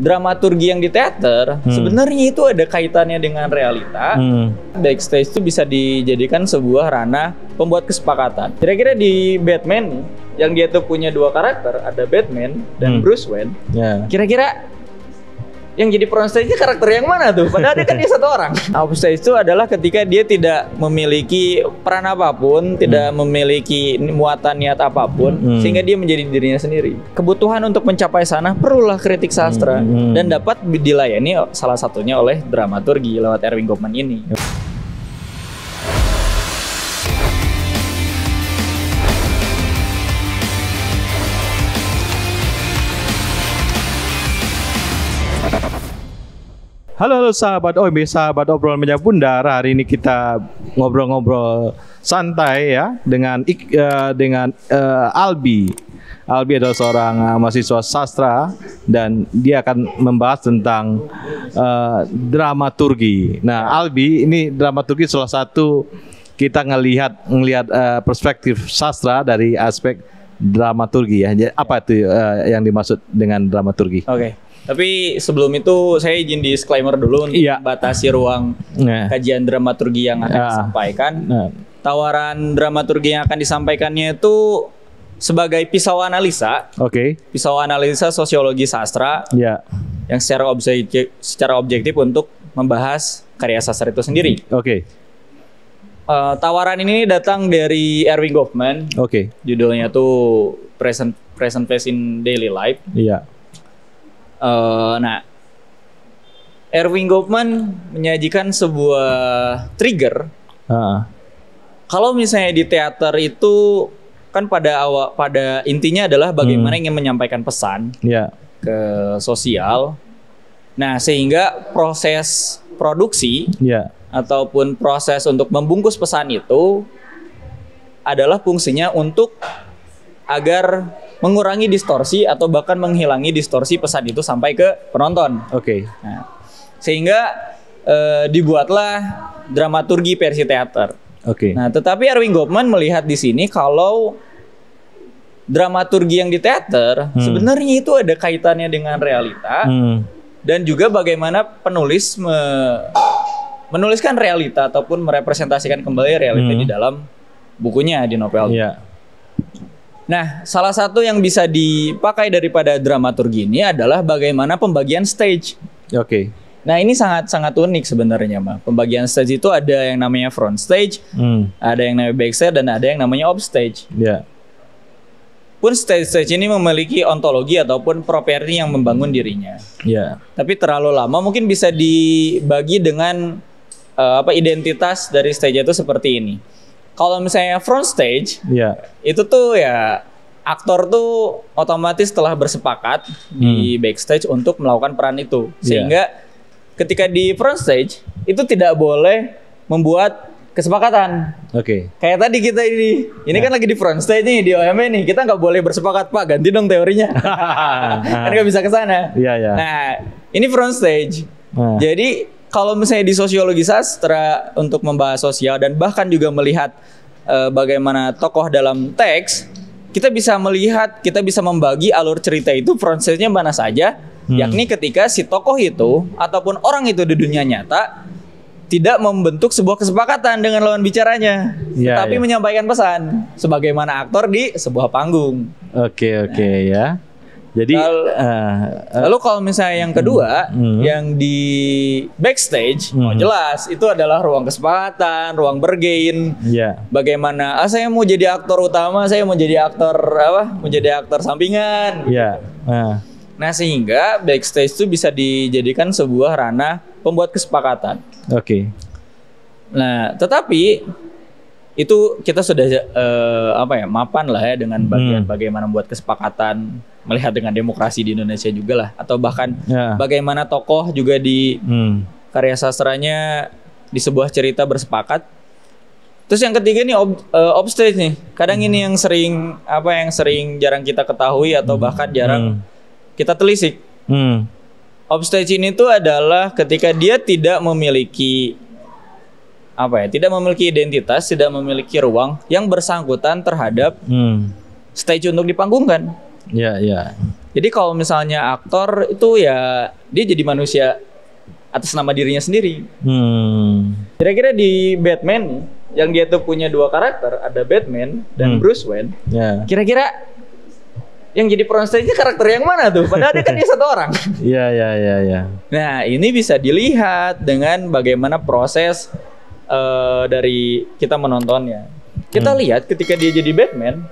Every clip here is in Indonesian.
dramaturgi yang di teater sebenarnya itu ada kaitannya dengan realita. Backstage itu bisa dijadikan sebuah ranah pembuat kesepakatan. Kira-kira di Batman yang dia tuh punya dua karakter, ada Batman dan Bruce Wayne. Kira-kira yang jadi front-stage-nya karakter yang mana tuh? Padahal dia kan dia satu orang. Off-stage itu adalah ketika dia tidak memiliki peran apapun, tidak memiliki muatan niat apapun, sehingga dia menjadi dirinya sendiri. Kebutuhan untuk mencapai sana perlulah kritik sastra dan dapat dilayani salah satunya oleh dramaturgi lewat Erwin Goffman ini. Halo sahabat OIB, sahabat obrolan meja bundar. Hari ini kita ngobrol-ngobrol santai ya dengan Albi. Albi adalah seorang mahasiswa sastra dan dia akan membahas tentang dramaturgi. Nah, Albi ini dramaturgi salah satu kita ngelihat perspektif sastra dari aspek dramaturgi ya. Apa itu yang dimaksud dengan dramaturgi? Oke. Tapi sebelum itu saya izin disclaimer dulu untuk membatasi ruang kajian dramaturgi yang akan disampaikan. Tawaran dramaturgi yang akan disampaikannya itu sebagai pisau analisa. Pisau analisa sosiologi sastra. Yang secara objektif untuk membahas karya sastra itu sendiri. Tawaran ini datang dari Erwin Goffman. Judulnya tuh Present Face in Daily Life. Nah, Erwin Goffman menyajikan sebuah trigger. Kalau misalnya di teater itu kan pada intinya adalah bagaimana ingin menyampaikan pesan ke sosial. Nah, sehingga proses produksi ataupun proses untuk membungkus pesan itu adalah fungsinya untuk agar mengurangi distorsi atau bahkan menghilangi distorsi pesan itu sampai ke penonton. Nah, sehingga dibuatlah dramaturgi versi teater. Nah, tetapi Erwin Goffman melihat di sini kalau dramaturgi yang di teater sebenarnya itu ada kaitannya dengan realita dan juga bagaimana penulis menuliskan realita ataupun merepresentasikan kembali realita di dalam bukunya, di novelnya. Nah, salah satu yang bisa dipakai daripada dramaturgi ini adalah bagaimana pembagian stage. Nah, ini sangat unik sebenarnya, Mbak. Pembagian stage itu ada yang namanya front stage, ada yang namanya backstage, dan ada yang namanya off stage. Pun stage ini memiliki ontologi ataupun properti yang membangun dirinya. Tapi terlalu lama mungkin bisa dibagi dengan identitas dari stage itu seperti ini. Kalau misalnya front stage, itu tuh ya aktor tuh otomatis telah bersepakat di backstage untuk melakukan peran itu. Sehingga ketika di front stage, itu tidak boleh membuat kesepakatan. Kayak tadi kita ini kan lagi di front stage nih, di OME nih. Kita nggak boleh bersepakat, Pak, ganti dong teorinya. Kan nggak bisa ke sana. Nah, ini front stage. Jadi kalau misalnya di sosiologi sastra untuk membahas sosial dan bahkan juga melihat bagaimana tokoh dalam teks, kita bisa melihat, kita bisa membagi alur cerita itu front stage-nya mana saja, yakni ketika si tokoh itu ataupun orang itu di dunia nyata tidak membentuk sebuah kesepakatan dengan lawan bicaranya, tapi menyampaikan pesan sebagaimana aktor di sebuah panggung. Jadi lalu kalau misalnya yang kedua yang di backstage, jelas itu adalah ruang kesepakatan, ruang bergain. Bagaimana saya mau jadi aktor utama, saya mau jadi aktor mau jadi aktor sampingan. Nah, sehingga backstage itu bisa dijadikan sebuah ranah pembuat kesepakatan. Nah, tetapi itu kita sudah mapan lah ya dengan bagian bagaimana membuat kesepakatan, melihat dengan demokrasi di Indonesia juga lah, atau bahkan bagaimana tokoh juga di karya sastranya di sebuah cerita bersepakat. Terus yang ketiga nih offstage nih. Kadang ini yang sering jarang kita ketahui atau bahkan jarang kita telisik. Offstage ini tuh adalah ketika dia tidak memiliki tidak memiliki identitas, tidak memiliki ruang yang bersangkutan terhadap stage untuk dipanggungkan. Jadi kalau misalnya aktor itu ya dia jadi manusia atas nama dirinya sendiri. Kira-kira di Batman nih, yang dia tuh punya 2 karakter, ada Batman dan Bruce Wayne. Kira-kira yang jadi front stage-nya karakter yang mana tuh? Padahal dia kan dia satu orang. Iya. Nah, ini bisa dilihat dengan bagaimana proses dari kita menontonnya. Kita lihat ketika dia jadi Batman,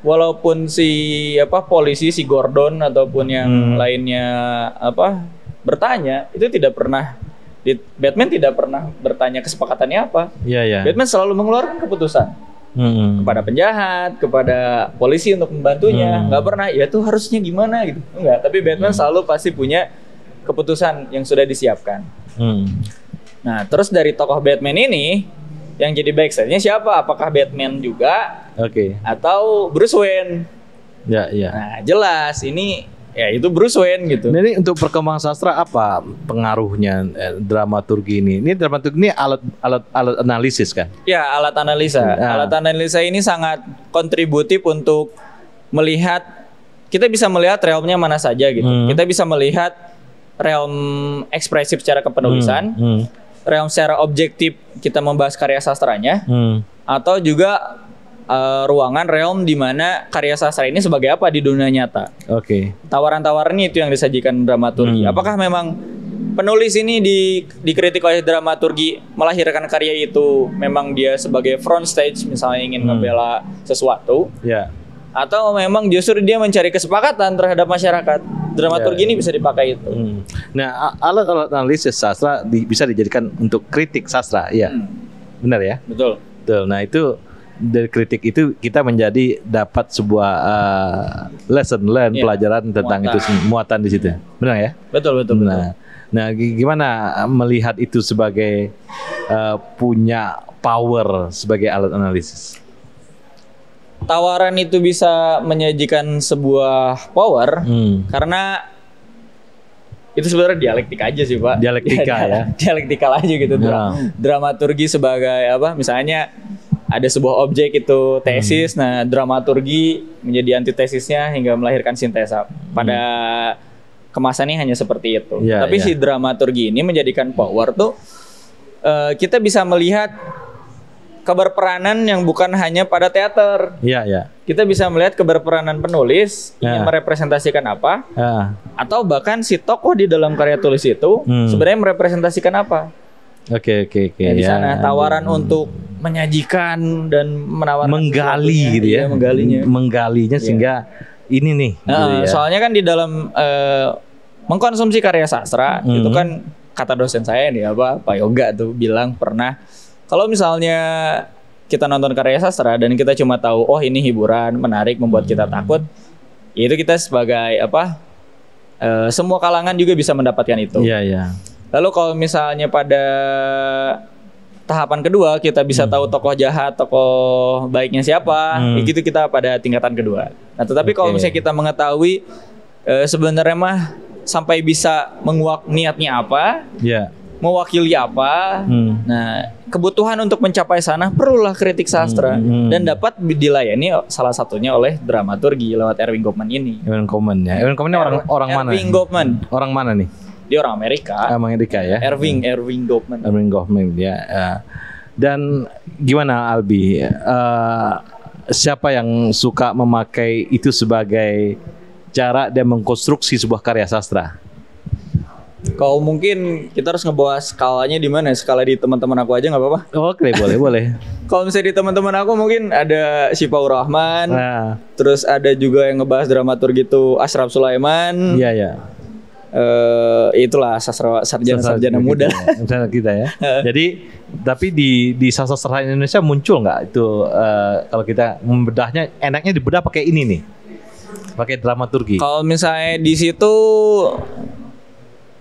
walaupun si polisi si Gordon ataupun yang lainnya bertanya, itu tidak pernah Batman tidak pernah bertanya kesepakatannya apa. Batman selalu mengeluarkan keputusan kepada penjahat, kepada polisi untuk membantunya. Nggak pernah ya tuh harusnya gimana gitu. Enggak, tapi Batman selalu pasti punya keputusan yang sudah disiapkan. Nah, terus dari tokoh Batman ini yang jadi backstage-nya siapa? Apakah Batman juga? Atau Bruce Wayne? Nah, jelas ini ya itu Bruce Wayne gitu. Nah, ini untuk perkembangan sastra apa pengaruhnya dramaturgi ini? Ini dramaturgi ini alat analisis kan? Ya, alat analisa. Alat analisa ini sangat kontributif untuk melihat, kita bisa melihat realmnya mana saja gitu. Kita bisa melihat realm ekspresif secara kepenulisan, realm secara objektif kita membahas karya sastranya, atau juga ruangan realm di mana karya sastra ini sebagai apa di dunia nyata. Tawaran-tawarannya itu yang disajikan dramaturgi. Apakah memang penulis ini dikritik oleh dramaturgi melahirkan karya itu memang dia sebagai front stage misalnya ingin membela sesuatu, atau memang justru dia mencari kesepakatan terhadap masyarakat. Dramaturgi ini bisa dipakai itu. Nah, alat-alat analisis sastra bisa dijadikan untuk kritik sastra, ya. Benar ya? Betul. Nah, itu dari kritik itu kita menjadi dapat sebuah lesson learn, pelajaran tentang itu, muatan di situ. Benar ya? Betul. Nah, gimana melihat itu sebagai punya power sebagai alat analisis? Tawaran itu bisa menyajikan sebuah power karena itu sebenarnya dialektik aja sih, Pak. Dialektika ya. Dialektikal aja gitu. Dramaturgi sebagai misalnya ada sebuah objek itu tesis, nah dramaturgi menjadi antitesisnya hingga melahirkan sintesa. Pada kemasannya hanya seperti itu. Tapi si dramaturgi ini menjadikan power tuh kita bisa melihat keberperanan yang bukan hanya pada teater. Kita bisa melihat keberperanan penulis ingin merepresentasikan apa, atau bahkan si tokoh di dalam karya tulis itu sebenarnya merepresentasikan apa. Di sana tawaran untuk menyajikan dan menawarkan menggali gitu ya, menggalinya sehingga ini nih. Soalnya kan di dalam mengkonsumsi karya sastra itu kan kata dosen saya nih Pak Yoga tuh bilang pernah, kalau misalnya kita nonton karya sastra dan kita cuma tahu ini hiburan, menarik, membuat kita takut, itu kita sebagai semua kalangan juga bisa mendapatkan itu. Lalu kalau misalnya pada tahapan kedua kita bisa tahu tokoh jahat, tokoh baiknya siapa, itu kita pada tingkatan kedua. Nah, tetapi kalau misalnya kita mengetahui sebenarnya mah sampai bisa menguak niatnya apa, mewakili apa. Nah, kebutuhan untuk mencapai sana perlulah kritik sastra dan dapat dilayani salah satunya oleh dramaturgi lewat Erving Goffman ini. Erving Goffman ya. Erving Goffman ini orang mana? Erving Goffman. Orang mana nih? Dia orang Amerika. Amerika ya. Erving Goffman. Erving Goffman ya. Dan gimana Albi? Siapa yang suka memakai itu sebagai cara dia mengkonstruksi sebuah karya sastra? Kalau mungkin kita harus ngebahas skalanya di mana? Skala di teman-teman aku aja nggak apa-apa? Oke, boleh. Kalau misalnya di teman-teman aku mungkin ada Syifaur Rahman, terus ada juga yang ngebahas dramaturgi itu Ashraf Sulaiman. Itulah sarjana muda kita ya. Jadi tapi di sastra Indonesia muncul nggak itu kalau kita membedahnya, enaknya dibedah pakai ini nih, pakai dramaturgi. Kalau misalnya di situ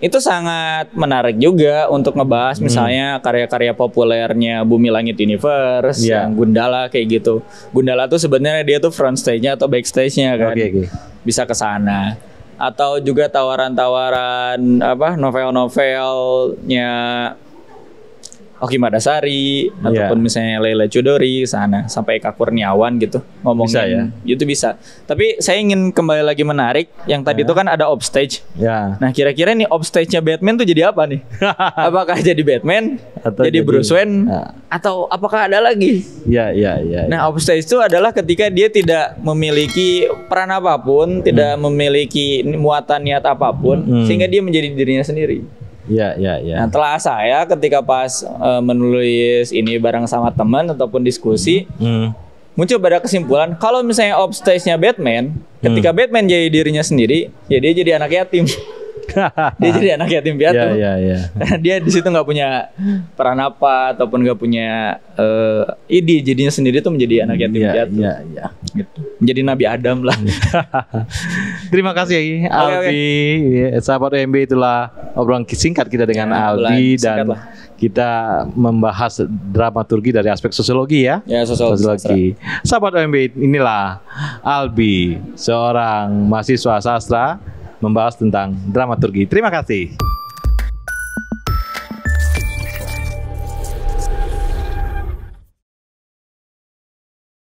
itu sangat menarik juga untuk ngebahas misalnya karya-karya populernya Bumi Langit Universe, yang Gundala kayak gitu. Gundala tuh sebenarnya dia tuh front stage-nya atau backstage-nya kan. Bisa ke sana. Atau juga tawaran-tawaran novel-novelnya Oki Madasari ataupun misalnya Leila Chudori sana sampai Eka Kurniawan gitu ngomongin bisa, ya? itu bisa. Tapi saya ingin kembali lagi menarik yang tadi itu kan ada offstage. Ya. Nah kira-kira nih offstage-nya Batman tuh jadi apa nih? Apakah jadi Batman? Atau jadi Bruce Wayne? Atau apakah ada lagi? Ya. Nah offstage itu adalah ketika dia tidak memiliki peran apapun, tidak memiliki muatan niat apapun, sehingga dia menjadi dirinya sendiri. Ya. Nah, telah saya ketika pas menulis ini bareng sama teman ataupun diskusi, muncul pada kesimpulan kalau misalnya offstage-nya Batman, ketika Batman jadi dirinya sendiri, ya dia jadi anak yatim. Dia jadi anak yatim piatu. Karena dia di situ nggak punya peran apa ataupun nggak punya ide, jadinya sendiri tuh menjadi anak yatim piatu. Gitu. Menjadi Nabi Adam lah. Terima kasih Albi. Sahabat OMB, itulah obrolan singkat kita dengan Albi dan kita membahas dramaturgi dari aspek sosiologi ya. Sosiologi. Sahabat OMB, inilah Albi, seorang mahasiswa sastra membahas tentang dramaturgi. Terima kasih.